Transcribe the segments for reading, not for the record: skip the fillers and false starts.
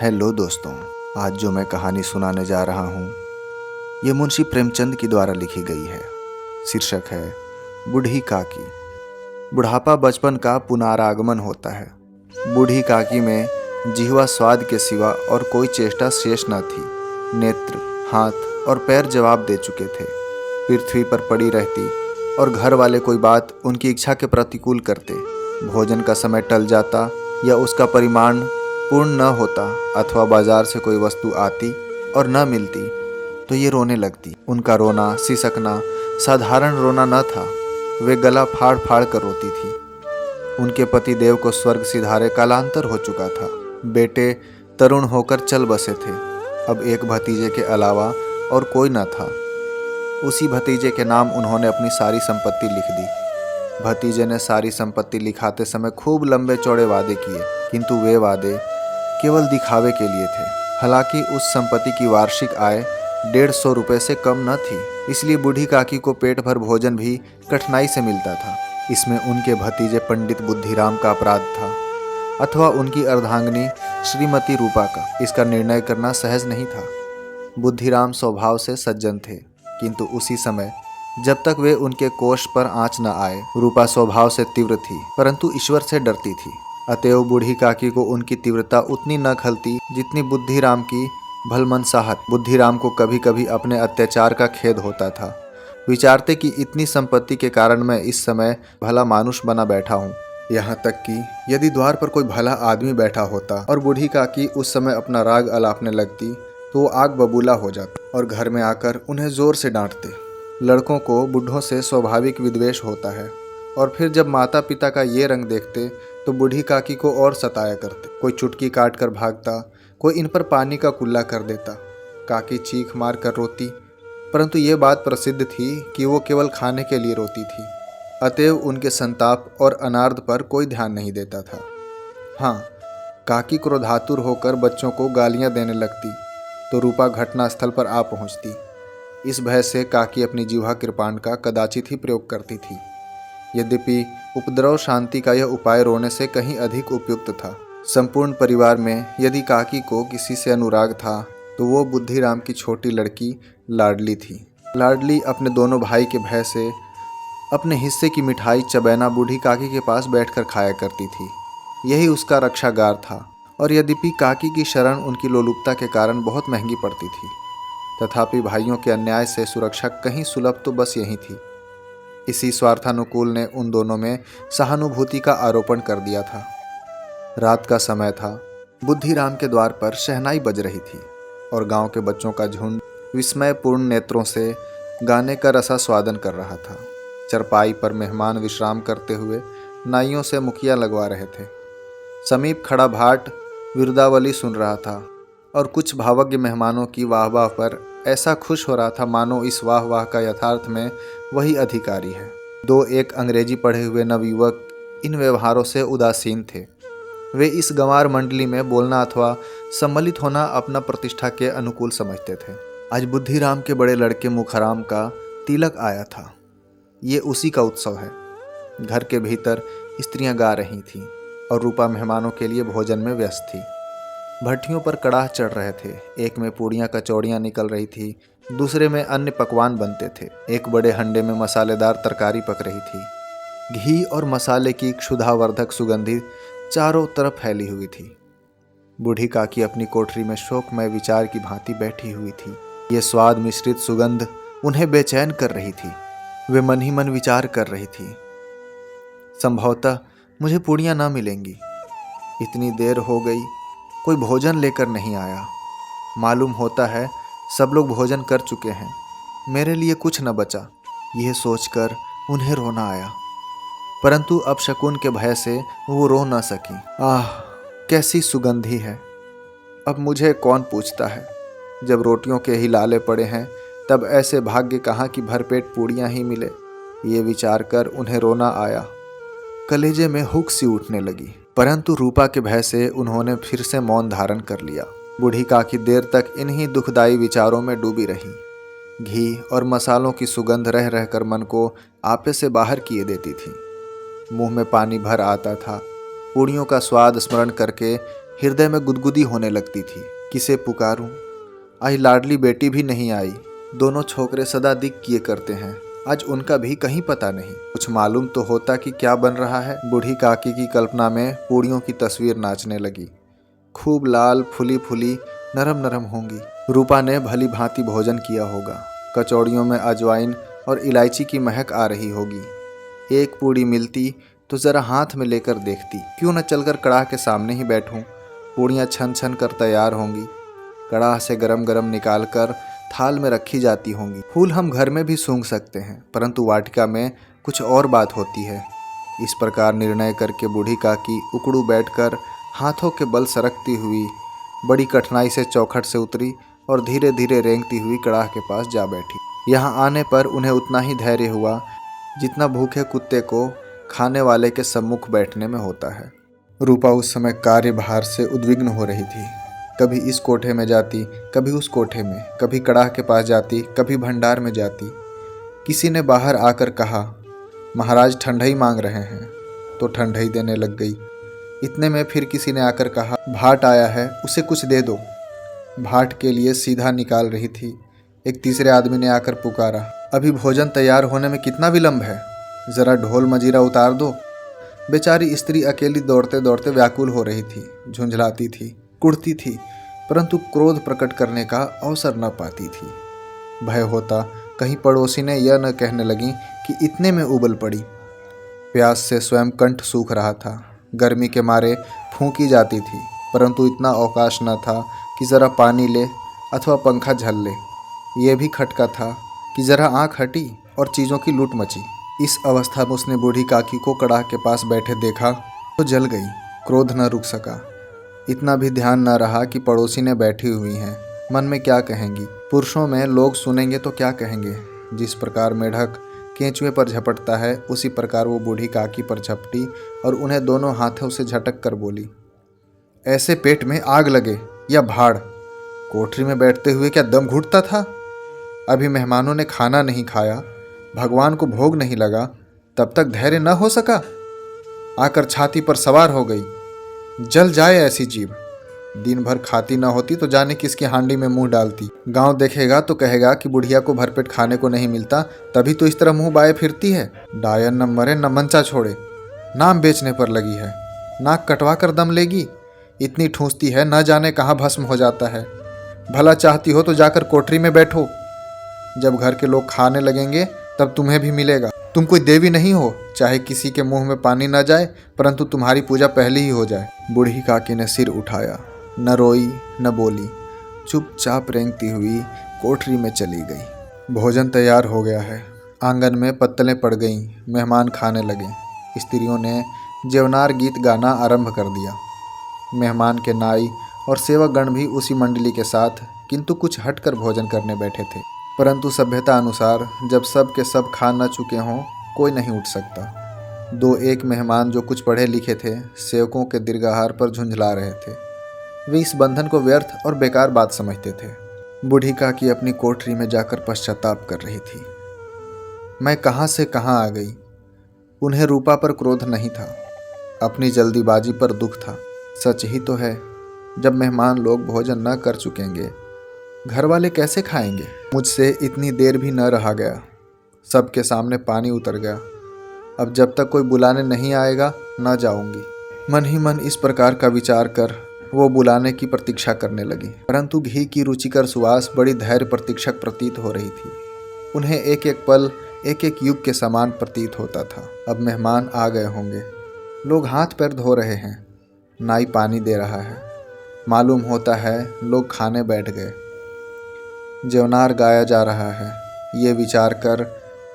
Hello दोस्तों। आज जो मैं कहानी सुनाने जा रहा हूँ ये मुंशी प्रेमचंद की द्वारा लिखी गई है। शीर्षक है बूढ़ी काकी। बुढ़ापा बचपन का पुनरागमन होता है। बूढ़ी काकी में जिह्वा स्वाद के सिवा और कोई चेष्टा शेष न थी। नेत्र, हाथ और पैर जवाब दे चुके थे। पृथ्वी पर पड़ी रहती और घर वाले कोई बात उनकी इच्छा के प्रतिकूल करते। भोजन का समय टल जाता या उसका परिमाण पूर्ण न होता अथवा बाजार से कोई वस्तु आती और न मिलती तो ये रोने लगती। उनका रोना सिसकना साधारण रोना न था। वे गला फाड़ फाड़ कर रोती थी। उनके पति देव को स्वर्ग सिधारे कालांतर हो चुका था। बेटे तरुण होकर चल बसे थे। अब एक भतीजे के अलावा और कोई न था। उसी भतीजे के नाम उन्होंने अपनी सारी संपत्ति लिख दी। भतीजे ने सारी संपत्ति लिखाते समय खूब लंबे चौड़े वादे किए, किंतु वे वादे केवल दिखावे के लिए थे। हालांकि उस संपत्ति की वार्षिक आय 150 रुपये से कम न थी, इसलिए बूढ़ी काकी को पेट भर भोजन भी कठिनाई से मिलता था। इसमें उनके भतीजे पंडित बुद्धिराम का अपराध था अथवा उनकी अर्धांगिनी श्रीमती रूपा का, इसका निर्णय करना सहज नहीं था। बुद्धिराम स्वभाव से सज्जन थे, किंतु उसी समय जब तक वे उनके कोष पर आँच न आए, रूपा स्वभाव से तीव्र थी परंतु ईश्वर से डरती थी। अतएव बूढ़ी काकी को उनकी तीव्रता उतनी न खलती जितनी बुद्धिराम की भलमनसाहट। बुद्धिराम को कभी कभी अपने अत्याचार का खेद होता था। विचारते कि इतनी संपत्ति के कारण मैं इस समय भला मानुष बना बैठा हूँ। यहाँ तक कि यदि द्वार पर कोई भला आदमी बैठा होता और बूढ़ी काकी उस समय अपना राग अलापने लगती तो वो आग बबूला हो जाता और घर में आकर उन्हें जोर से डांटते। लड़कों को बुढ़ों से स्वाभाविक विद्वेष होता है और फिर जब माता पिता का ये रंग देखते तो बूढ़ी काकी को और सताया करते। कोई चुटकी काट कर भागता, कोई इन पर पानी का कुल्ला कर देता। काकी चीख मार कर रोती, परंतु ये बात प्रसिद्ध थी कि वो केवल खाने के लिए रोती थी। अतएव उनके संताप और अनार्द पर कोई ध्यान नहीं देता था। हाँ, काकी क्रोधातुर होकर बच्चों को गालियाँ देने लगती तो रूपा घटनास्थल पर आ पहुँचती। इस भय से काकी अपनी जिह्वा कृपाण का कदाचित ही प्रयोग करती थी। यद्यपि उपद्रव शांति का यह उपाय रोने से कहीं अधिक उपयुक्त था। संपूर्ण परिवार में यदि काकी को किसी से अनुराग था तो वो बुद्धिराम की छोटी लड़की लाडली थी। लाडली अपने दोनों भाई के भय से अपने हिस्से की मिठाई चबैना बूढ़ी काकी के पास बैठकर खाया करती थी। यही उसका रक्षागार था और यद्यपि काकी की शरण उनकी लोलुपता के कारण बहुत महंगी पड़ती थी, तथापि भाइयों के अन्याय से सुरक्षा कहीं सुलभ तो बस यही थी। इसी स्वार्थानुकूल ने उन दोनों में सहानुभूति का आरोपण कर दिया था। रात का समय था। बुद्धिराम के द्वार पर शहनाई बज रही थी और गांव के बच्चों का झुंड विस्मयपूर्ण नेत्रों से गाने का रसास्वादन कर रहा था। चरपाई पर मेहमान विश्राम करते हुए नाइयों से मुखिया लगवा रहे थे। समीप खड़ा भाट विरुदावली सुन रहा था और कुछ भावज्ञ मेहमानों की वाहवाह पर ऐसा खुश हो रहा था मानो इस वाह वाह का यथार्थ में वही अधिकारी है। दो एक अंग्रेजी पढ़े हुए नवयुवक इन व्यवहारों से उदासीन थे। वे इस गंवार मंडली में बोलना अथवा सम्मिलित होना अपना प्रतिष्ठा के अनुकूल समझते थे। आज बुद्धिराम के बड़े लड़के मुखराम का तिलक आया था। ये उसी का उत्सव है। घर के भीतर स्त्रियां गा रही थीं और रूपा मेहमानों के लिए भोजन में व्यस्त थी। भट्टियों पर कड़ाह चढ़ रहे थे। एक में पूड़ियाँ कचौड़ियाँ निकल रही थी, दूसरे में अन्य पकवान बनते थे। एक बड़े हंडे में मसालेदार तरकारी पक रही थी। घी और मसाले की क्षुधावर्धक सुगंधी चारों तरफ फैली हुई थी। बूढ़ी काकी अपनी कोठरी में शोकमय विचार की भांति बैठी हुई थी। ये स्वाद मिश्रित सुगंध उन्हें बेचैन कर रही थी। वे मन ही मन विचार कर रही थी, संभवतः मुझे पूड़ियाँ न मिलेंगी। इतनी देर हो गई, कोई भोजन लेकर नहीं आया। मालूम होता है सब लोग भोजन कर चुके हैं, मेरे लिए कुछ न बचा। यह सोचकर उन्हें रोना आया, परंतु अब शकुन के भय से वो रो न सकी। आह, कैसी सुगंधी है! अब मुझे कौन पूछता है। जब रोटियों के ही लाले पड़े हैं तब ऐसे भाग्य कहाँ की भरपेट पूड़ियाँ ही मिले। ये विचार कर उन्हें रोना आया। कलेजे में हुक सी उठने लगी, परंतु रूपा के भय से उन्होंने फिर से मौन धारण कर लिया। बूढ़ी काकी देर तक इन्हीं दुखदायी विचारों में डूबी रही। घी और मसालों की सुगंध रह रहकर मन को आपे से बाहर किए देती थी। मुंह में पानी भर आता था। पूड़ियों का स्वाद स्मरण करके हृदय में गुदगुदी होने लगती थी। किसे पुकारूं? आई लाडली बेटी भी नहीं आई। दोनों छोकरे सदा दिक किए करते हैं, आज उनका भी कहीं पता नहीं। कुछ मालूम तो होता कि क्या बन रहा है। बूढ़ी काकी की कल्पना में पूड़ियों की तस्वीर नाचने लगी। खूब लाल फुली फुली नरम नरम होंगी। रूपा ने भली भांति भोजन किया होगा। कचौड़ियों में अजवाइन और इलायची की महक आ रही होगी। एक पूड़ी मिलती तो जरा हाथ में लेकर देखती। क्यों न चलकर कड़ाह के सामने ही बैठूं। पूड़ियाँ छन छन कर तैयार होंगी। कड़ाह से गरम गरम निकाल कर थाल में रखी जाती होंगी। फूल हम घर में भी सूंघ सकते हैं, परंतु वाटिका में कुछ और बात होती है। इस प्रकार निर्णय करके बूढ़ी काकी उकड़ू बैठकर हाथों के बल सरकती हुई बड़ी कठिनाई से चौखट से उतरी और धीरे धीरे रेंगती हुई कड़ाह के पास जा बैठी। यहाँ आने पर उन्हें उतना ही धैर्य हुआ जितना भूखे कुत्ते को खाने वाले के सम्मुख बैठने में होता है। रूपा उस समय कार्यभार से उद्विग्न हो रही थी। कभी इस कोठे में जाती, कभी उस कोठे में, कभी कड़ाह के पास जाती, कभी भंडार में जाती। किसी ने बाहर आकर कहा, महाराज ठंडई मांग रहे हैं, तो ठंडई देने लग गई। इतने में फिर किसी ने आकर कहा, भाट आया है, उसे कुछ दे दो। भाट के लिए सीधा निकाल रही थी। एक तीसरे आदमी ने आकर पुकारा, अभी भोजन तैयार होने में कितना विलंब है, जरा ढोल मजीरा उतार दो। बेचारी स्त्री अकेली दौड़ते दौड़ते व्याकुल हो रही थी, झुंझलाती थी, कुढ़ती थी, परंतु क्रोध प्रकट करने का अवसर न पाती थी। भय होता कहीं पड़ोसी ने यह न कहने लगी कि इतने में उबल पड़ी। प्यास से स्वयं कंठ सूख रहा था। गर्मी के मारे फूंकी जाती थी, परंतु इतना अवकाश न था कि जरा पानी ले अथवा पंखा झल ले। यह भी खटका था कि जरा आँख हटी और चीज़ों की लूट मची। इस अवस्था में उसने बूढ़ी काकी को कड़ाह के पास बैठे देखा तो जल गई। क्रोध न रुक सका। इतना भी ध्यान न रहा कि पड़ोसी ने बैठी हुई हैं, मन में क्या कहेंगी। पुरुषों में लोग सुनेंगे तो क्या कहेंगे। जिस प्रकार मेढक केंचुए पर झपटता है, उसी प्रकार वो बूढ़ी काकी पर झपटी और उन्हें दोनों हाथों से झटक कर बोली, ऐसे पेट में आग लगे या भाड़, कोठरी में बैठते हुए क्या दम घुटता था? अभी मेहमानों ने खाना नहीं खाया, भगवान को भोग नहीं लगा, तब तक धैर्य न हो सका? आकर छाती पर सवार हो गई। जल जाए ऐसी जीभ। दिन भर खाती न होती तो जाने किसकी हांडी में मुंह डालती। गांव देखेगा तो कहेगा कि बुढ़िया को भरपेट खाने को नहीं मिलता, तभी तो इस तरह मुंह बाए फिरती है। डायन न मरे न मंचा छोड़े, नाम बेचने पर लगी है। नाक कटवा कर दम लेगी। इतनी ठूंसती है, न जाने कहाँ भस्म हो जाता है। भला चाहती हो तो जाकर कोठरी में बैठो। जब घर के लोग खाने लगेंगे तब तुम्हें भी मिलेगा। तुम कोई देवी नहीं हो, चाहे किसी के मुंह में पानी न जाए, परंतु तुम्हारी पूजा पहले ही हो जाए। बूढ़ी काकी ने सिर उठाया, न रोई न बोली, चुपचाप रेंगती हुई कोठरी में चली गई। भोजन तैयार हो गया है। आंगन में पत्तलें पड़ गईं, मेहमान खाने लगे। स्त्रियों ने जेवनार गीत गाना आरंभ कर दिया। मेहमान के नाई और सेवकगण भी उसी मंडली के साथ, किंतु कुछ हटकर भोजन करने बैठे थे। परंतु सभ्यता अनुसार जब सब के सब खा न चुके हों, कोई नहीं उठ सकता। दो एक मेहमान जो कुछ पढ़े लिखे थे, सेवकों के दीर्घाहार पर झुंझला रहे थे। वे इस बंधन को व्यर्थ और बेकार बात समझते थे। बूढ़ी काकी अपनी कोठरी में जाकर पश्चाताप कर रही थी। मैं कहाँ से कहाँ आ गई। उन्हें रूपा पर क्रोध नहीं था, अपनी जल्दीबाजी पर दुख था। सच ही तो है, जब मेहमान लोग भोजन न कर चुकेंगे, घर वाले कैसे खाएंगे। मुझसे इतनी देर भी न रहा गया, सबके सामने पानी उतर गया। अब जब तक कोई बुलाने नहीं आएगा न जाऊंगी। मन ही मन इस प्रकार का विचार कर वो बुलाने की प्रतीक्षा करने लगी, परंतु घी की रुचिकर सुवास बड़ी धैर्य प्रतीक्षक प्रतीत हो रही थी। उन्हें एक एक पल एक एक युग के समान प्रतीत होता था। अब मेहमान आ गए होंगे, लोग हाथ पैर धो रहे हैं, नाई पानी दे रहा है, मालूम होता है लोग खाने बैठ गए। जेवनार गाया जा रहा है। ये विचार कर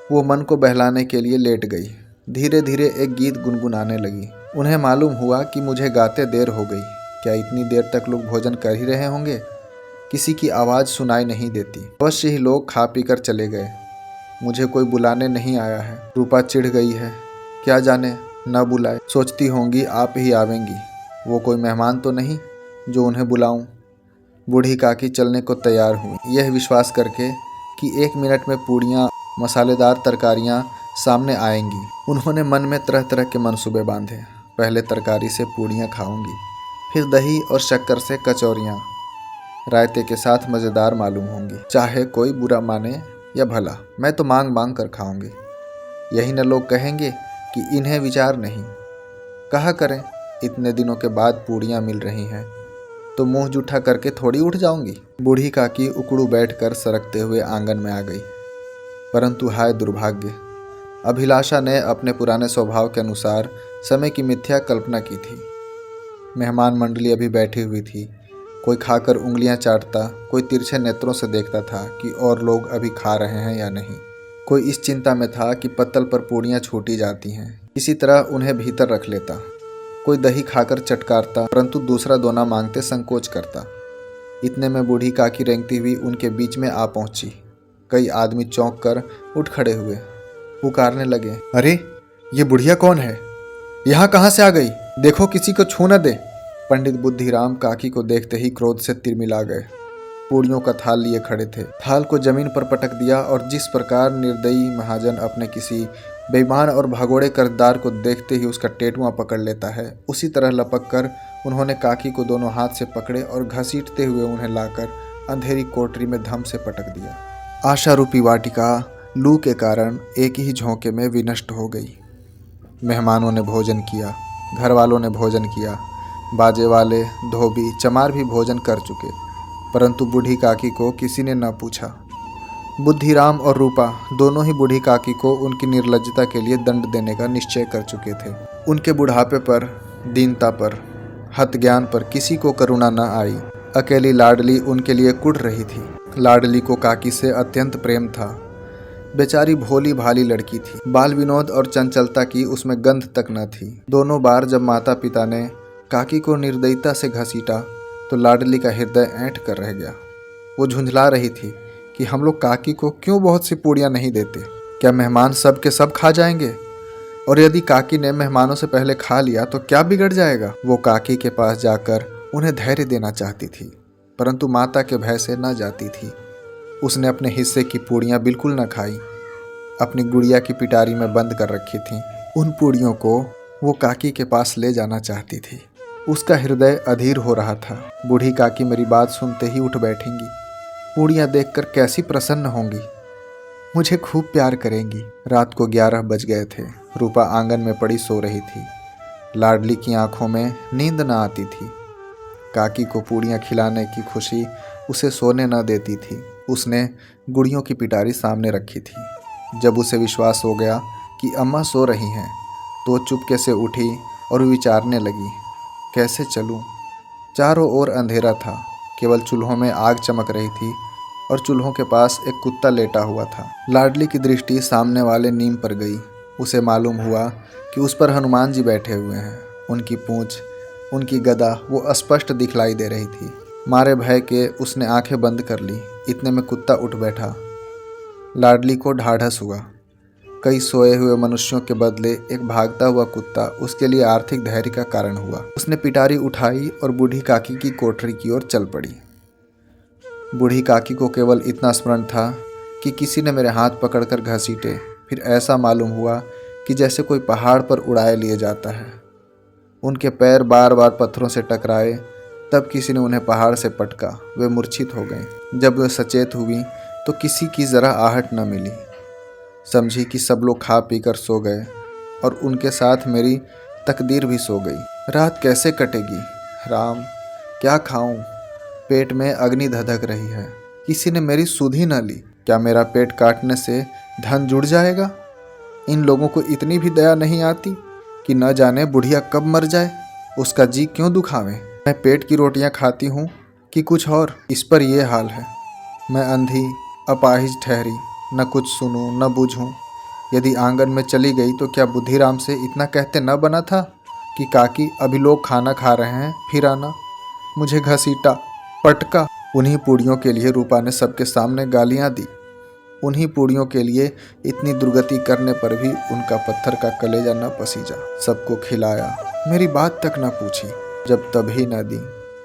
वो मन को बहलाने के लिए लेट गई। धीरे धीरे एक गीत गुनगुनाने लगी। उन्हें मालूम हुआ कि मुझे गाते देर हो गई। क्या इतनी देर तक लोग भोजन कर ही रहे होंगे? किसी की आवाज़ सुनाई नहीं देती। अवश्य ही लोग खा पी कर चले गए। मुझे कोई बुलाने नहीं आया है। रूपा चिढ़ गई है, क्या जाने न बुलाए। सोचती होंगी आप ही आवेंगी। वो कोई मेहमान तो नहीं जो उन्हें बुलाऊं। बूढ़ी काकी चलने को तैयार हुई, यह विश्वास करके कि 1 मिनट में पूड़ियाँ, मसालेदार तरकारियाँ सामने आएंगी। उन्होंने मन में तरह तरह के मंसूबे बांधे। पहले तरकारी से पूड़ियाँ खाऊंगी, फिर दही और शक्कर से कचौरियाँ रायते के साथ मज़ेदार मालूम होंगी। चाहे कोई बुरा माने या भला, मैं तो मांग मांग कर खाऊंगी। यही न लोग कहेंगे कि इन्हें विचार नहीं। कहा करें, इतने दिनों के बाद पूड़ियाँ मिल रही हैं तो मुंह जूठा करके थोड़ी उठ जाऊंगी। बूढ़ी काकी उकड़ू बैठकर सरकते हुए आंगन में आ गई। परंतु हाय दुर्भाग्य, अभिलाषा ने अपने पुराने स्वभाव के अनुसार समय की मिथ्या कल्पना की थी। मेहमान मंडली अभी बैठी हुई थी। कोई खाकर उंगलियां चाटता, कोई तिरछे नेत्रों से देखता था कि और लोग अभी खा रहे हैं या नहीं। कोई इस चिंता में था कि पत्तल पर पूड़ियां छूटी जाती हैं, इसी तरह उन्हें भीतर रख लेता। कोई दही खाकर चटकारता, परंतु दूसरा दोना मांगते संकोच करता। इतने में बूढ़ी काकी रेंगती हुई उनके बीच में आ पहुंची। कई आदमी चौंक कर उठ खड़े हुए, पुकारने लगे, अरे ये बुढ़िया कौन है? यहाँ कहाँ से आ गई? देखो किसी को छू न दे। पंडित बुद्धिराम काकी को देखते ही क्रोध से तिलमिला गए। पूड़ियों का थाल लिए खड़े थे। थाल को जमीन पर पटक दिया और जिस प्रकार निर्दयी महाजन अपने किसी बेईमान और भगोड़े कर्जदार को देखते ही उसका टेटुआ पकड़ लेता है, उसी तरह लपक कर उन्होंने काकी को दोनों हाथ से पकड़े और घसीटते हुए उन्हें लाकर अंधेरी कोठरी में धम से पटक दिया। आशा रूपी वाटिका लू के कारण एक ही झोंके में विनष्ट हो गई। मेहमानों ने भोजन किया, घर वालों ने भोजन किया, बाजे वाले, धोबी, चमार भी भोजन कर चुके, परंतु बूढ़ी काकी को किसी ने न पूछा। बुद्धिराम और रूपा दोनों ही बूढ़ी काकी को उनकी निर्लज्जता के लिए दंड देने का निश्चय कर चुके थे। उनके बुढ़ापे पर, दीनता पर, हतज्ञान पर किसी को करुणा न आई। अकेली लाडली उनके लिए कुढ़ रही थी। लाडली को काकी से अत्यंत प्रेम था। बेचारी भोली भाली लड़की थी। बाल विनोद और चंचलता की उसमें गंध तक न थी। दोनों बार जब माता पिता ने काकी को निर्दयता से घसीटा तो लाडली का हृदय ऐंठ कर रह गया। वो झुंझला रही थी कि हम लोग काकी को क्यों बहुत सी पूड़ियाँ नहीं देते? क्या मेहमान सब के सब खा जाएंगे? और यदि काकी ने मेहमानों से पहले खा लिया तो क्या बिगड़ जाएगा? वो काकी के पास जाकर उन्हें धैर्य देना चाहती थी, परंतु माता के भय से न जाती थी। उसने अपने हिस्से की पूड़ियाँ बिल्कुल न खाई। अपनी गुड़िया की पिटारी में बंद कर रखी थी। उन पूड़ियों को वो काकी के पास ले जाना चाहती थी। उसका हृदय अधीर हो रहा था। बूढ़ी काकी मेरी बात सुनते ही उठ बैठेंगी। पूड़ियाँ देखकर कैसी प्रसन्न होंगी, मुझे खूब प्यार करेंगी। रात को 11 बज गए थे। रूपा आंगन में पड़ी सो रही थी। लाडली की आंखों में नींद न आती थी। काकी को पूड़ियाँ खिलाने की खुशी उसे सोने न देती थी। उसने गुड़ियों की पिटारी सामने रखी थी। जब उसे विश्वास हो गया कि अम्मा सो रही हैं तो चुपके से उठी और विचारने लगी, कैसे चलूं? चारों ओर अंधेरा था। केवल चूल्हों में आग चमक रही थी और चूल्हों के पास एक कुत्ता लेटा हुआ था। लाडली की दृष्टि सामने वाले नीम पर गई। उसे मालूम हुआ कि उस पर हनुमान जी बैठे हुए हैं। उनकी पूंछ, उनकी गदा वो स्पष्ट दिखलाई दे रही थी। मारे भय के उसने आंखें बंद कर ली। इतने में कुत्ता उठ बैठा। लाडली को ढाढ़स हुआ। कई सोए हुए मनुष्यों के बदले एक भागता हुआ कुत्ता उसके लिए आर्थिक धैर्य का कारण हुआ। उसने पिटारी उठाई और बूढ़ी काकी की कोठरी की ओर चल पड़ी। बूढ़ी काकी को केवल इतना स्मरण था कि किसी ने मेरे हाथ पकड़कर घसीटे। फिर ऐसा मालूम हुआ कि जैसे कोई पहाड़ पर उड़ाए लिए जाता है। उनके पैर बार बार पत्थरों से टकराए, तब किसी ने उन्हें पहाड़ से पटका। वे मूर्छित हो गए। जब वे सचेत हुई तो किसी की जरा आहट न मिली। समझी कि सब लोग खा पी कर सो गए और उनके साथ मेरी तकदीर भी सो गई। रात कैसे कटेगी? राम, क्या खाऊं? पेट में अग्नि धधक रही है। किसी ने मेरी सुध ही न ली। क्या मेरा पेट काटने से धन जुड़ जाएगा? इन लोगों को इतनी भी दया नहीं आती कि न जाने बुढ़िया कब मर जाए, उसका जी क्यों दुखावें। मैं पेट की रोटियां खाती हूँ कि कुछ और? इस पर यह हाल है। मैं अंधी अपाहिज ठहरी, न कुछ सुनूं न बूझूं। यदि आंगन में चली गई तो क्या बुद्धिराम से इतना कहते न बना था कि काकी अभी लोग खाना खा रहे हैं, फिर आना? मुझे घसीटा, पटका। उन्हीं पूड़ियों के लिए रूपा ने सबके सामने गालियां दी। उन्हीं पूड़ियों के लिए इतनी दुर्गति करने पर भी उनका पत्थर का कलेजा न पसीजा। सबको खिलाया, मेरी बात तक न पूछी। जब तभी न दी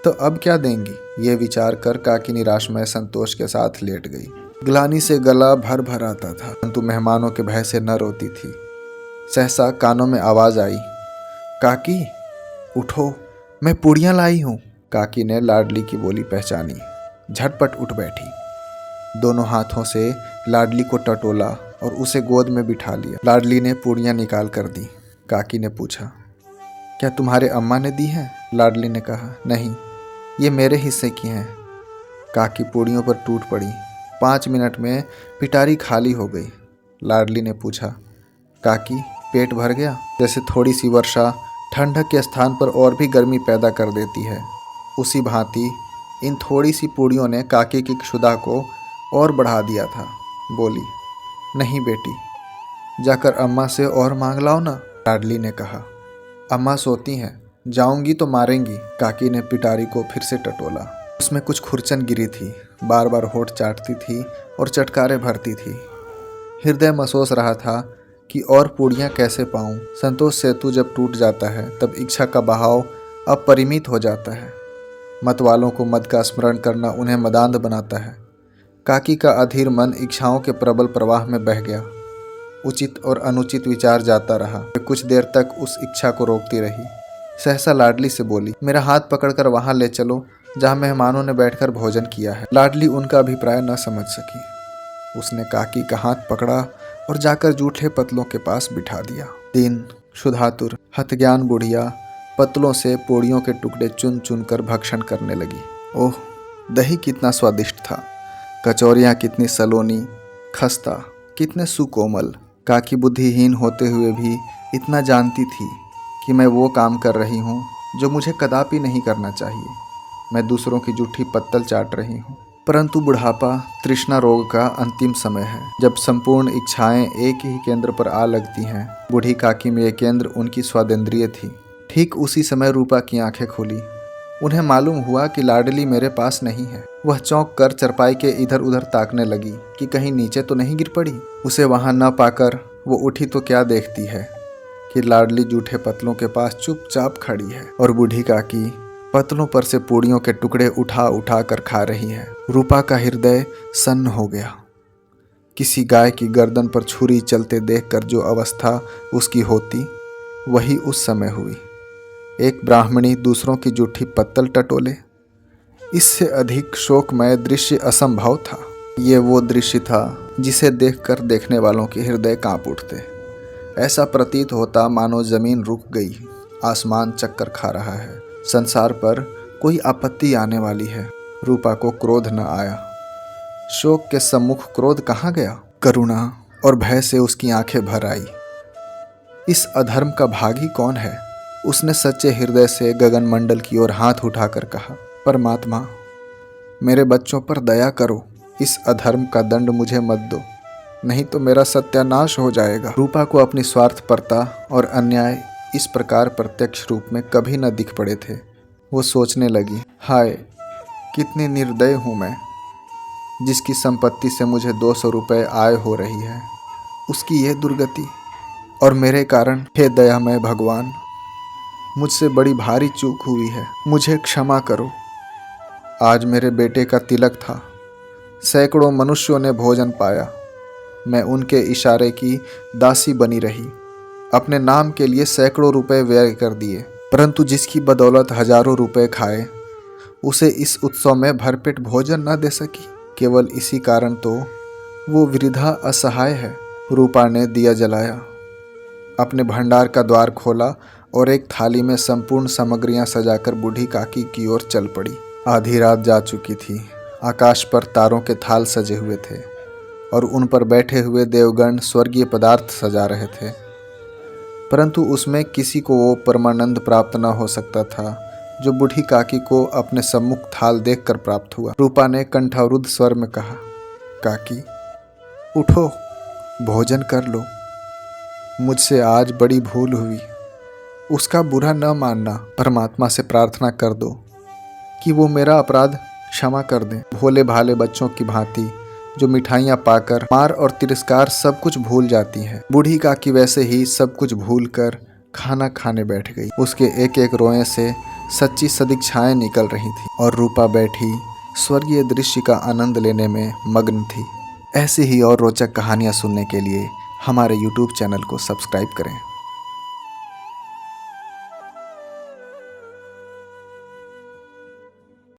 तो अब क्या देंगी? ये विचार कर काकी निराशमय संतोष के साथ लेट गई। ग्लानि से गला भर भर आता था, परंतु मेहमानों के भय से न रोती थी। सहसा कानों में आवाज आई, काकी उठो, मैं पूड़ियाँ लाई हूँ। काकी ने लाडली की बोली पहचानी, झटपट उठ बैठी, दोनों हाथों से लाडली को टटोला और उसे गोद में बिठा लिया। लाडली ने पूड़ियाँ निकाल कर दी। काकी ने पूछा, क्या तुम्हारे अम्मा ने दी हैं? लाडली ने कहा, नहीं, ये मेरे हिस्से की हैं। काकी पूड़ियों पर टूट पड़ी। 5 मिनट में पिटारी खाली हो गई। लाडली ने पूछा, काकी पेट भर गया? जैसे थोड़ी सी वर्षा ठंडक के स्थान पर और भी गर्मी पैदा कर देती है, उसी भांति इन थोड़ी सी पूड़ियों ने काकी की क्षुधा को और बढ़ा दिया था। बोली, नहीं बेटी, जाकर अम्मा से और मांग लाओ ना। लाडली ने कहा, अम्मा सोती हैं, जाऊंगी तो मारेंगी। काकी ने पिटारी को फिर से टटोला। उसमें कुछ खुरचन गिरी थी, बार बार होठ चाटती थी और चटकारे भरती थी। हृदय महसूस रहा था कि और पूड़ियाँ कैसे पाऊं। संतोष सेतु जब टूट जाता है तब इच्छा का बहाव अपरिमित हो जाता है। मत वालों को मद का स्मरण करना उन्हें मदांध बनाता है। काकी का अधीर मन इच्छाओं के प्रबल प्रवाह में बह गया। उचित और अनुचित विचार जाता रहा। कुछ देर तक उस इच्छा को रोकती रही। सहसा लाडली से बोली, मेरा हाथ पकड़कर वहां ले चलो जहां मेहमानों ने बैठकर भोजन किया है। लाडली उनका अभिप्राय न समझ सकी। उसने काकी का हाथ पकड़ा और जाकर जूठे पतलों के पास बिठा दिया। दीन, क्षुधातुर, हतज्ञान बुढ़िया पतलों से पोड़ियों के टुकड़े चुन चुन कर भक्षण करने लगी। ओह, दही कितना स्वादिष्ट था, कचौरियाँ कितनी सलोनी, खस्ता कितने सुकोमल। काकी बुद्धिहीन होते हुए भी इतना जानती थी कि मैं वो काम कर रही हूँ जो मुझे कदापि नहीं करना चाहिए। मैं दूसरों की जूठी पत्तल चाट रही हूँ। परंतु बुढ़ापा तृष्णा रोग का अंतिम समय है, जब संपूर्ण इच्छाएं एक ही केंद्र पर आ लगती हैं। बूढ़ी काकी में यह केंद्र उनकी स्वादेंद्रिय थी। ठीक उसी समय रूपा की आंखें खुली। उन्हें मालूम हुआ कि लाडली मेरे पास नहीं है। वह चौंक कर चरपाई के इधर उधर ताकने लगी कि कहीं नीचे तो नहीं गिर पड़ी। उसे वहां न पाकर वो उठी तो क्या देखती है कि लाडली जूठे पतलों के पास चुपचाप खड़ी है और बूढ़ी काकी पतलों पर से पूड़ियों के टुकड़े उठा उठा कर खा रही है। रूपा का हृदय सन्न हो गया। किसी गाय की गर्दन पर छुरी चलते देखकर जो अवस्था उसकी होती, वही उस समय हुई। एक ब्राह्मणी दूसरों की जूठी पत्तल टटोले, इससे अधिक शोकमय दृश्य असंभव था। ये वो दृश्य था जिसे देखकर देखने वालों के हृदय कांप उठते। ऐसा प्रतीत होता मानो जमीन रुक गई, आसमान चक्कर खा रहा है, संसार पर कोई आपत्ति आने वाली है। रूपा को क्रोध न आया। शोक के सम्मुख क्रोध कहाँ गया? करुणा और भय से उसकी आंखें भर आई। इस अधर्म का भागी कौन है? उसने सच्चे हृदय से गगन मंडल की ओर हाथ उठाकर कहा, परमात्मा, मेरे बच्चों पर दया करो। इस अधर्म का दंड मुझे मत दो, नहीं तो मेरा सत्यानाश हो जाएगा। रूपा को अपनी स्वार्थपरता और अन्याय इस प्रकार प्रत्यक्ष रूप में कभी न दिख पड़े थे। वो सोचने लगी, हाय, कितनी निर्दय हूँ मैं। जिसकी संपत्ति से मुझे 200 रुपये आय हो रही है, उसकी यह दुर्गति, और मेरे कारण। हे दयामय भगवान, मुझसे बड़ी भारी चूक हुई है, मुझे क्षमा करो। आज मेरे बेटे का तिलक था। सैकड़ों मनुष्यों ने भोजन पाया। मैं उनके इशारे की दासी बनी रही। अपने नाम के लिए सैकड़ों रुपए व्यय कर दिए, परंतु जिसकी बदौलत हजारों रुपए खाए, उसे इस उत्सव में भरपेट भोजन न दे सकी। केवल इसी कारण तो वो वृद्धा असहाय है। रूपा ने दिया जलाया, अपने भंडार का द्वार खोला और एक थाली में संपूर्ण सामग्रियां सजाकर बूढ़ी काकी की ओर चल पड़ी। आधी रात जा चुकी थी। आकाश पर तारों के थाल सजे हुए थे और उन पर बैठे हुए देवगण स्वर्गीय पदार्थ सजा रहे थे, परंतु उसमें किसी को वो परमानंद प्राप्त न हो सकता था जो बूढ़ी काकी को अपने सम्मुख थाल देखकर प्राप्त हुआ। रूपा ने कंठावरुद्ध स्वर में कहा, काकी, उठो, भोजन कर लो। मुझसे आज बड़ी भूल हुई, उसका बुरा न मानना। परमात्मा से प्रार्थना कर दो कि वो मेरा अपराध क्षमा कर दें। भोले भाले बच्चों की भांति जो मिठाइयाँ पाकर मार और तिरस्कार सब कुछ भूल जाती हैं, बूढ़ी काकी वैसे ही सब कुछ भूलकर खाना खाने बैठ गई। उसके एक एक रोए से सच्ची सदिच्छाएं निकल रही थी और रूपा बैठी स्वर्गीय दृश्य का आनंद लेने में मग्न थी। ऐसी ही और रोचक कहानियाँ सुनने के लिए हमारे YouTube चैनल को सब्सक्राइब करें।